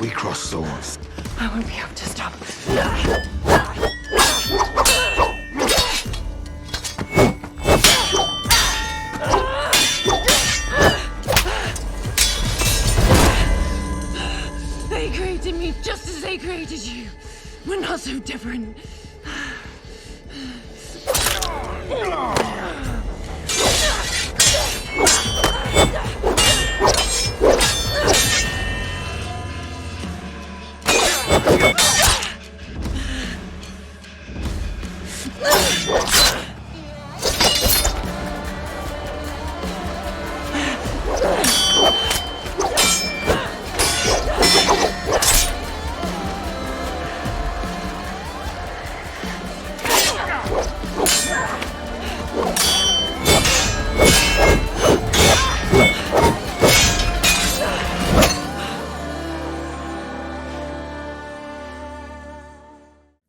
We cross swords. I won't be able to stop. They created me just as they created you. We're not so different.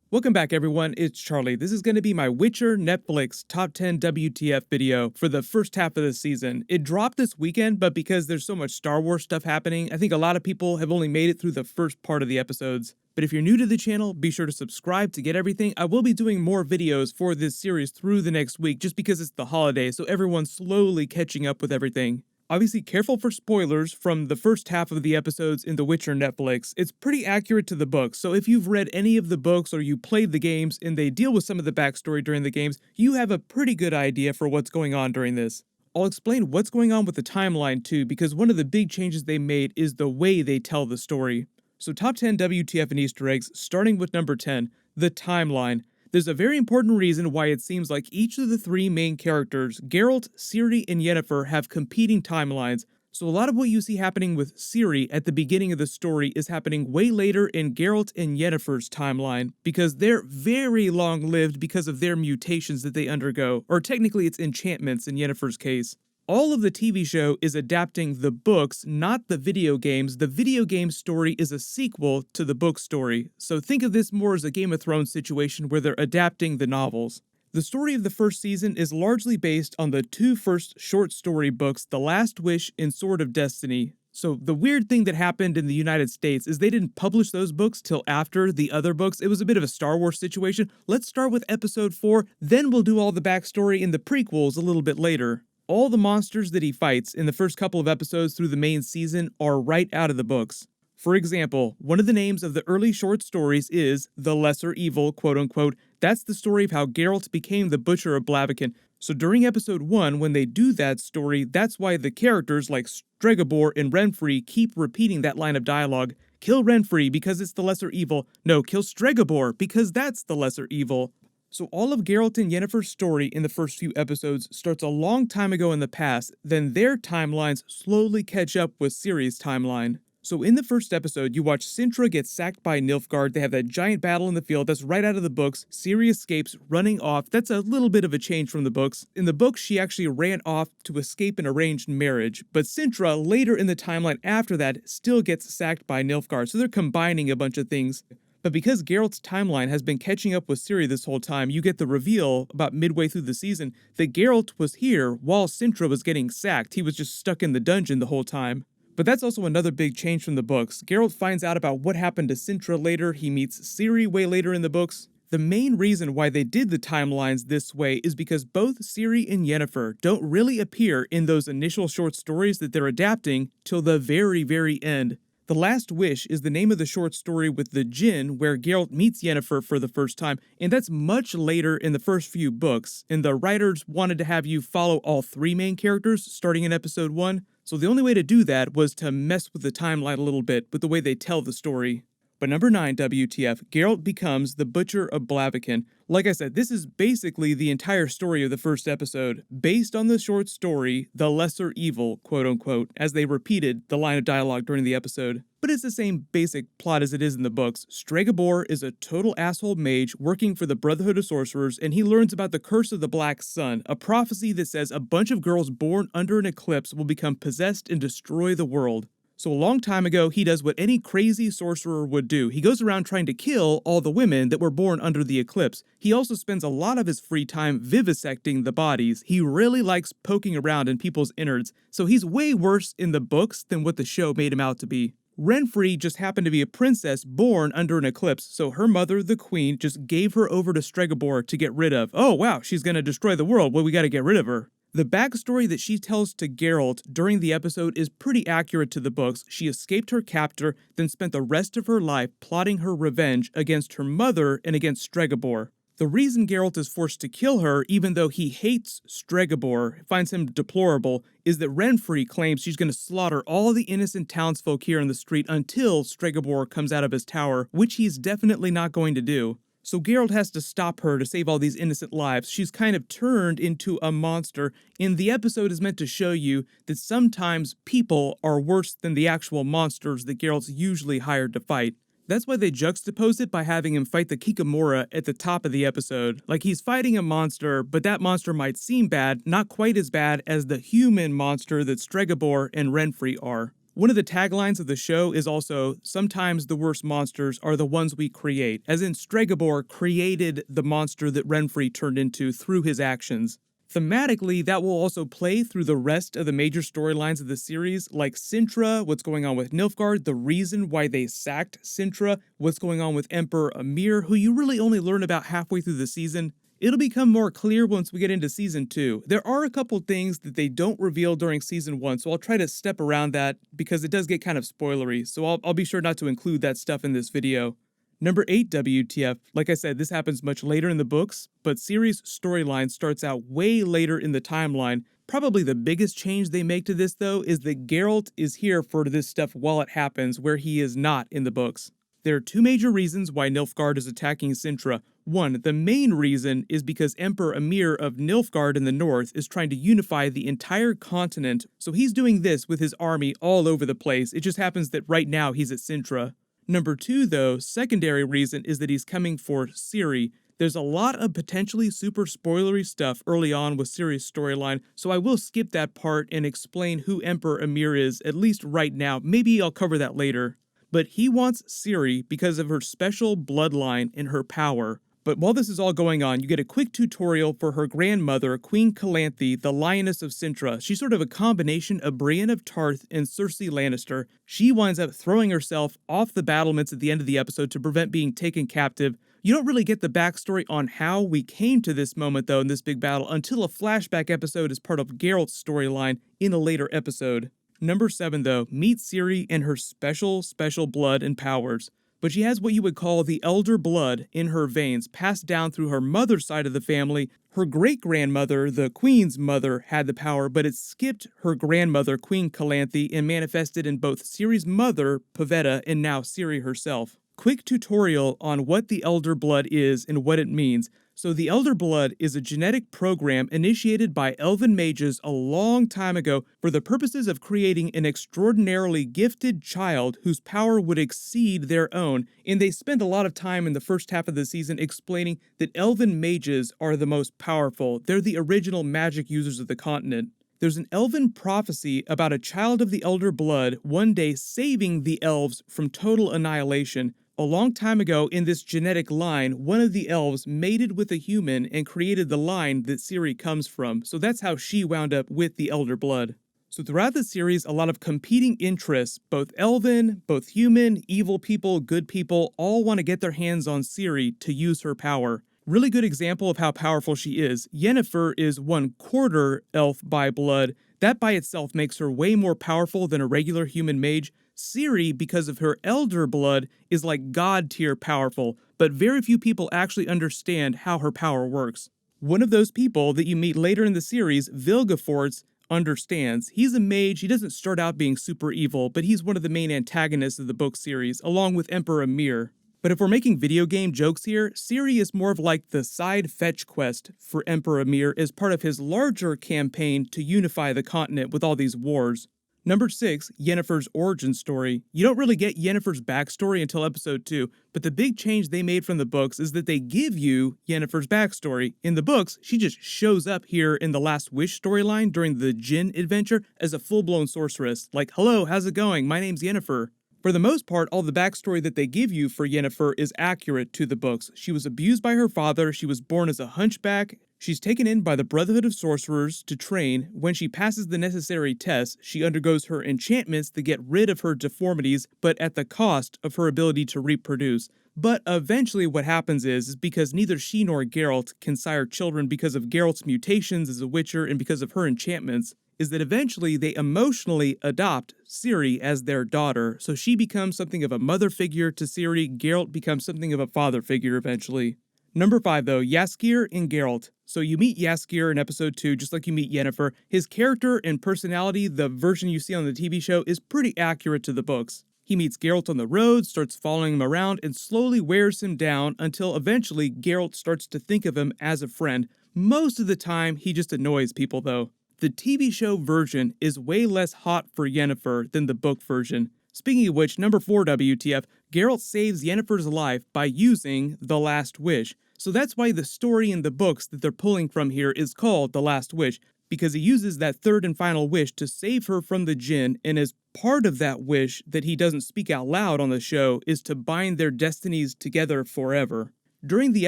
Welcome back, everyone. It's Charlie. This is going to be my Witcher Netflix Top 10 WTF video for the first half of the season. It dropped this weekend, but because there's so much Star Wars stuff happening, I think a lot of people have only made it through the first part of the episodes. But if you're new to the channel, be sure to subscribe to get everything. I will be doing more videos for this series through the next week just because it's the holiday, so everyone's slowly catching up with everything. Obviously, careful for spoilers from the first half of the episodes in The Witcher Netflix. It's pretty accurate to the books, so if you've read any of the books or you played the games and they deal with some of the backstory during the games, you have a pretty good idea for what's going on during this. I'll explain what's going on with the timeline too, because one of the big changes they made is the way they tell the story. So top 10 WTF and Easter eggs, starting with number 10, the timeline. There's a very important reason why it seems like each of the three main characters, Geralt, Ciri, and Yennefer, have competing timelines. So a lot of what you see happening with Ciri at the beginning of the story is happening way later in Geralt and Yennefer's timeline, because they're very long-lived because of their mutations that they undergo, or technically it's enchantments in Yennefer's case. All of the TV show is adapting the books, not the video games. The video game story is a sequel to the book story, so think of this more as a Game of Thrones situation where they're adapting the novels. The story of the first season is largely based on the two first short story books, The Last Wish and Sword of Destiny. So the weird thing that happened in the United States is they didn't publish those books till after the other books. It was a bit of a Star Wars situation. Let's start with episode 4, then we'll do all the backstory in the prequels a little bit later. All the monsters that he fights in the first couple of episodes through the main season are right out of the books. For example, one of the names of the early short stories is The Lesser Evil, quote-unquote. That's the story of how Geralt became the Butcher of Blaviken. So during episode 1, when they do that story, that's why the characters like Stregobor and Renfri keep repeating that line of dialogue. Kill Renfri because it's the lesser evil. No, kill Stregobor because that's the lesser evil. So all of Geralt and Yennefer's story in the first few episodes starts a long time ago in the past, then their timelines slowly catch up with Ciri's timeline. So in the first episode, you watch Cintra get sacked by Nilfgaard. They have that giant battle in the field that's right out of the books. Ciri escapes, running off. That's a little bit of a change from the books. In the books, she actually ran off to escape an arranged marriage. But Cintra, later in the timeline after that, still gets sacked by Nilfgaard. So they're combining a bunch of things. But because Geralt's timeline has been catching up with Ciri this whole time, you get the reveal about midway through the season that Geralt was here while Cintra was getting sacked. He was just stuck in the dungeon the whole time. But that's also another big change from the books. Geralt finds out about what happened to Cintra later. He meets Ciri way later in the books. The main reason why they did the timelines this way is because both Ciri and Yennefer don't really appear in those initial short stories that they're adapting till the very, very end. The Last Wish is the name of the short story with the Djinn, where Geralt meets Yennefer for the first time, and that's much later in the first few books, and the writers wanted to have you follow all three main characters starting in episode 1, so the only way to do that was to mess with the timeline a little bit with the way they tell the story. But number 9, WTF, Geralt becomes the Butcher of Blaviken. Like I said, this is basically the entire story of the first episode, based on the short story, The Lesser Evil, quote-unquote, as they repeated the line of dialogue during the episode. But it's the same basic plot as it is in the books. Stregobor is a total asshole mage working for the Brotherhood of Sorcerers, and he learns about the Curse of the Black Sun, a prophecy that says a bunch of girls born under an eclipse will become possessed and destroy the world. So a long time ago, he does what any crazy sorcerer would do. He goes around trying to kill all the women that were born under the eclipse. He also spends a lot of his free time vivisecting the bodies. He really likes poking around in people's innards, so he's way worse in the books than what the show made him out to be. Renfri just happened to be a princess born under an eclipse, so her mother, the queen, just gave her over to Stregobor to get rid of. Oh wow, she's gonna destroy the world, well we gotta get rid of her. The backstory that she tells to Geralt during the episode is pretty accurate to the books. She escaped her captor, then spent the rest of her life plotting her revenge against her mother and against Stregobor. The reason Geralt is forced to kill her, even though he hates Stregobor, finds him deplorable, is that Renfri claims she's going to slaughter all the innocent townsfolk here in the street until Stregobor comes out of his tower, which he's definitely not going to do. So Geralt has to stop her to save all these innocent lives. She's kind of turned into a monster, and the episode is meant to show you that sometimes people are worse than the actual monsters that Geralt's usually hired to fight. That's why they juxtapose it by having him fight the Kikamura at the top of the episode. Like he's fighting a monster, but that monster might seem bad, not quite as bad as the human monster that Stregobor and Renfri are. One of the taglines of the show is also, sometimes the worst monsters are the ones we create, as in Stregobor created the monster that Renfri turned into through his actions. Thematically, that will also play through the rest of the major storylines of the series, like Sintra, what's going on with Nilfgaard, the reason why they sacked Sintra, what's going on with Emperor Emir, who you really only learn about halfway through the season. It'll become more clear once we get into Season 2. There are a couple things that they don't reveal during Season 1, so I'll try to step around that because it does get kind of spoilery, so I'll be sure not to include that stuff in this video. Number 8 WTF. Like I said, this happens much later in the books, but Ciri's storyline starts out way later in the timeline. Probably the biggest change they make to this, though, is that Geralt is here for this stuff while it happens, where he is not in the books. There are two major reasons why Nilfgaard is attacking Sintra. One, the main reason is because Emperor Emir of Nilfgaard in the north is trying to unify the entire continent, so he's doing this with his army all over the place. It just happens that right now he's at Sintra. Number 2, though, secondary reason is that he's coming for Ciri. There's a lot of potentially super spoilery stuff early on with Ciri's storyline, so I will skip that part and explain who Emperor Emir is, at least right now. Maybe I'll cover that later. But he wants Ciri because of her special bloodline and her power. But while this is all going on, you get a quick tutorial for her grandmother, Queen Calanthe, the Lioness of Sintra. She's sort of a combination of Brienne of Tarth and Cersei Lannister. She winds up throwing herself off the battlements at the end of the episode to prevent being taken captive. You don't really get the backstory on how we came to this moment, though, in this big battle, until a flashback episode is part of Geralt's storyline in a later episode. Number 7, though, meet Ciri and her special blood and powers. But she has what you would call the elder blood in her veins, passed down through her mother's side of the family. Her great-grandmother, the queen's mother, had the power, but it skipped her grandmother, Queen Calanthe, and manifested in both Ciri's mother, Pavetta, and now Ciri herself. Quick tutorial on what the elder blood is and what it means. So the Elder Blood is a genetic program initiated by elven mages a long time ago for the purposes of creating an extraordinarily gifted child whose power would exceed their own, and they spend a lot of time in the first half of the season explaining that elven mages are the most powerful. They're the original magic users of the continent. There's an elven prophecy about a child of the Elder Blood one day saving the elves from total annihilation. A long time ago, in this genetic line, one of the elves mated with a human and created the line that Ciri comes from, so that's how she wound up with the Elder Blood. So throughout the series, a lot of competing interests, both elven, both human, evil people, good people, all want to get their hands on Ciri to use her power. Really good example of how powerful she is. Yennefer is 1/4 elf by blood. That by itself makes her way more powerful than a regular human mage. Ciri, because of her elder blood, is like god tier powerful, but very few people actually understand how her power works. One of those people that you meet later in the series, Vilgefortz, understands. He's a mage. He doesn't start out being super evil, but he's one of the main antagonists of the book series, along with Emperor Emir. But if we're making video game jokes here, Ciri is more of like the side fetch quest for Emperor Emir as part of his larger campaign to unify the continent with all these wars. Number 6, Yennefer's origin story. You don't really get Yennefer's backstory until episode 2, but the big change they made from the books is that they give you Yennefer's backstory. In the books, she just shows up here in the Last Wish storyline during the Djinn adventure as a full-blown sorceress. Like, hello, how's it going? My name's Yennefer. For the most part, all the backstory that they give you for Yennefer is accurate to the books. She was abused by her father, she was born as a hunchback, she's taken in by the Brotherhood of Sorcerers to train. When she passes the necessary tests, she undergoes her enchantments that get rid of her deformities, but at the cost of her ability to reproduce. But eventually what happens is because neither she nor Geralt can sire children because of Geralt's mutations as a witcher and because of her enchantments, is that eventually they emotionally adopt Ciri as their daughter, so she becomes something of a mother figure to Ciri, Geralt becomes something of a father figure eventually. Number 5 though, Jaskier and Geralt. So you meet Jaskier in episode 2 just like you meet Yennefer. His character and personality, the version you see on the TV show, is pretty accurate to the books. He meets Geralt on the road, starts following him around, and slowly wears him down until eventually Geralt starts to think of him as a friend. Most of the time, he just annoys people though. The TV show version is way less hot for Yennefer than the book version. Speaking of which, number 4 WTF, Geralt saves Yennefer's life by using the Last Wish. So that's why the story in the books that they're pulling from here is called The Last Wish, because he uses that third and final wish to save her from the Jinn, and as part of that wish that he doesn't speak out loud on the show is to bind their destinies together forever. During the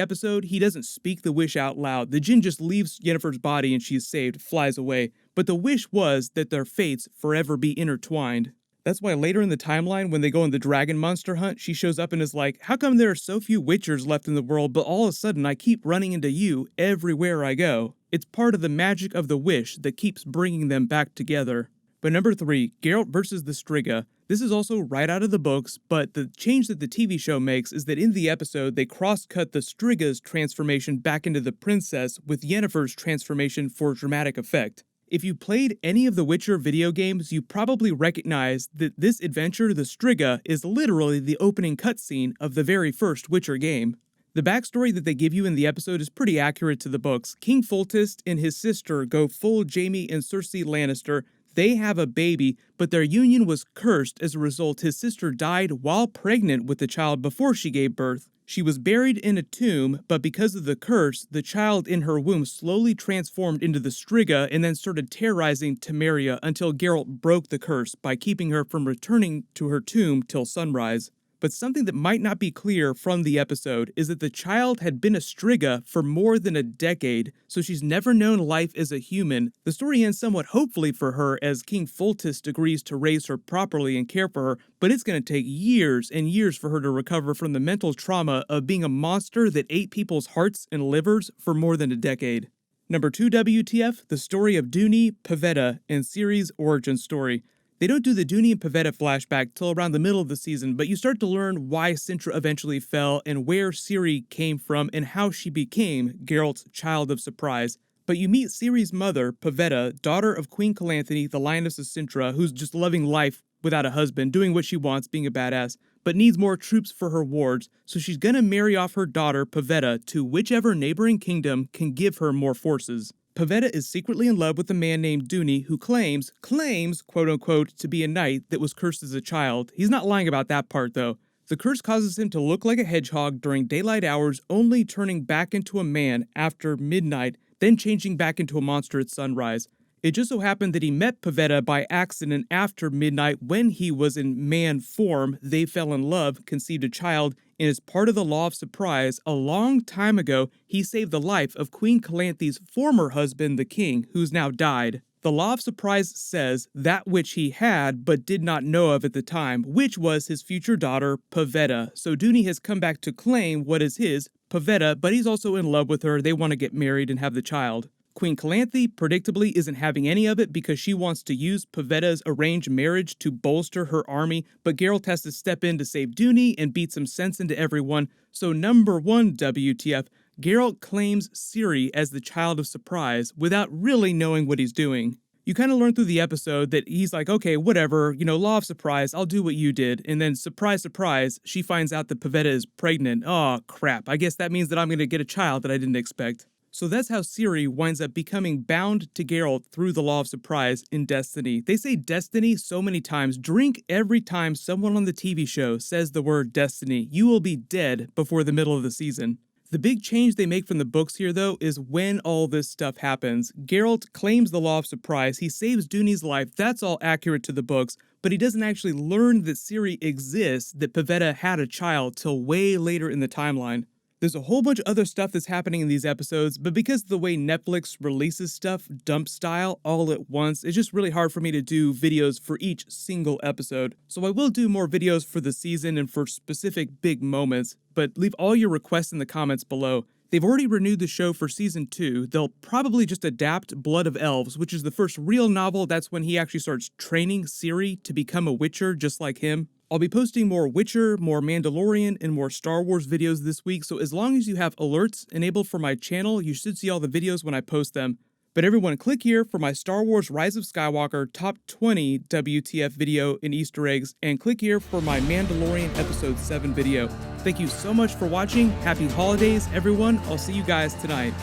episode, he doesn't speak the wish out loud. The Jinn just leaves Yennefer's body and she's saved, flies away. But the wish was that their fates forever be intertwined. That's why later in the timeline, when they go on the dragon monster hunt, she shows up and is like, how come there are so few witchers left in the world, but all of a sudden I keep running into you everywhere I go? It's part of the magic of the wish that keeps bringing them back together. But number 3, Geralt versus the Striga. This is also right out of the books, but the change that the TV show makes is that in the episode, they cross-cut the Striga's transformation back into the princess with Yennefer's transformation for dramatic effect. If you played any of the Witcher video games, you probably recognize that this adventure, the Striga, is literally the opening cutscene of the very first Witcher game. The backstory that they give you in the episode is pretty accurate to the books. King Foltest and his sister go full Jaime and Cersei Lannister. They have a baby, but their union was cursed. As a result, his sister died while pregnant with the child before she gave birth. She was buried in a tomb, but because of the curse, the child in her womb slowly transformed into the Striga and then started terrorizing Temeria until Geralt broke the curse by keeping her from returning to her tomb till sunrise. But something that might not be clear from the episode is that the child had been a Striga for more than a decade, so she's never known life as a human. The story ends somewhat hopefully for her as King Foltest agrees to raise her properly and care for her, but it's going to take years and years for her to recover from the mental trauma of being a monster that ate people's hearts and livers for more than a decade. Number 2 WTF, the story of Duny, Pavetta, and Ciri's origin story. They don't do the Duny and Pavetta flashback till around the middle of the season, but you start to learn why Cintra eventually fell and where Ciri came from and how she became Geralt's child of surprise. But you meet Ciri's mother, Pavetta, daughter of Queen Calanthe, the Lioness of Cintra, who's just loving life without a husband, doing what she wants, being a badass, but needs more troops for her wards, so she's gonna marry off her daughter, Pavetta, to whichever neighboring kingdom can give her more forces. Pavetta is secretly in love with a man named Duny who claims, quote-unquote, to be a knight that was cursed as a child. He's not lying about that part, though. The curse causes him to look like a hedgehog during daylight hours, only turning back into a man after midnight, then changing back into a monster at sunrise. It just so happened that he met Pavetta by accident after midnight when he was in man form. They fell in love, conceived a child, and as part of the Law of Surprise, a long time ago, he saved the life of Queen Calanthe's former husband, the king, who's now died. The Law of Surprise says that which he had but did not know of at the time, which was his future daughter, Pavetta. So Duny has come back to claim what is his, Pavetta, but he's also in love with her. They want to get married and have the child. Queen Calanthe, predictably, isn't having any of it because she wants to use Pavetta's arranged marriage to bolster her army, but Geralt has to step in to save Duny and beat some sense into everyone. So number 1 WTF, Geralt claims Ciri as the child of surprise without really knowing what he's doing. You kind of learn through the episode that he's like, okay, whatever, Law of Surprise, I'll do what you did. And then surprise, surprise, she finds out that Pavetta is pregnant. Oh, crap. I guess that means that I'm going to get a child that I didn't expect. So that's how Ciri winds up becoming bound to Geralt through the Law of Surprise in Destiny. They say Destiny so many times. Drink every time someone on the TV show says the word Destiny. You will be dead before the middle of the season. The big change they make from the books here, though, is when all this stuff happens. Geralt claims the Law of Surprise, he saves Dooney's life, that's all accurate to the books, but he doesn't actually learn that Ciri exists, that Pavetta had a child, till way later in the timeline. There's a whole bunch of other stuff that's happening in these episodes, but because of the way Netflix releases stuff dump style all at once, it's just really hard for me to do videos for each single episode. So I will do more videos for the season and for specific big moments, but leave all your requests in the comments below. They've already renewed the show for season 2. They'll probably just adapt Blood of Elves, which is the first real novel. That's when he actually starts training Ciri to become a Witcher just like him. I'll be posting more Witcher, more Mandalorian, and more Star Wars videos this week, so as long as you have alerts enabled for my channel, you should see all the videos when I post them. But everyone, click here for my Star Wars Rise of Skywalker Top 20 WTF video and Easter eggs, and click here for my Mandalorian Episode 7 video. Thank you so much for watching. Happy holidays, everyone. I'll see you guys tonight.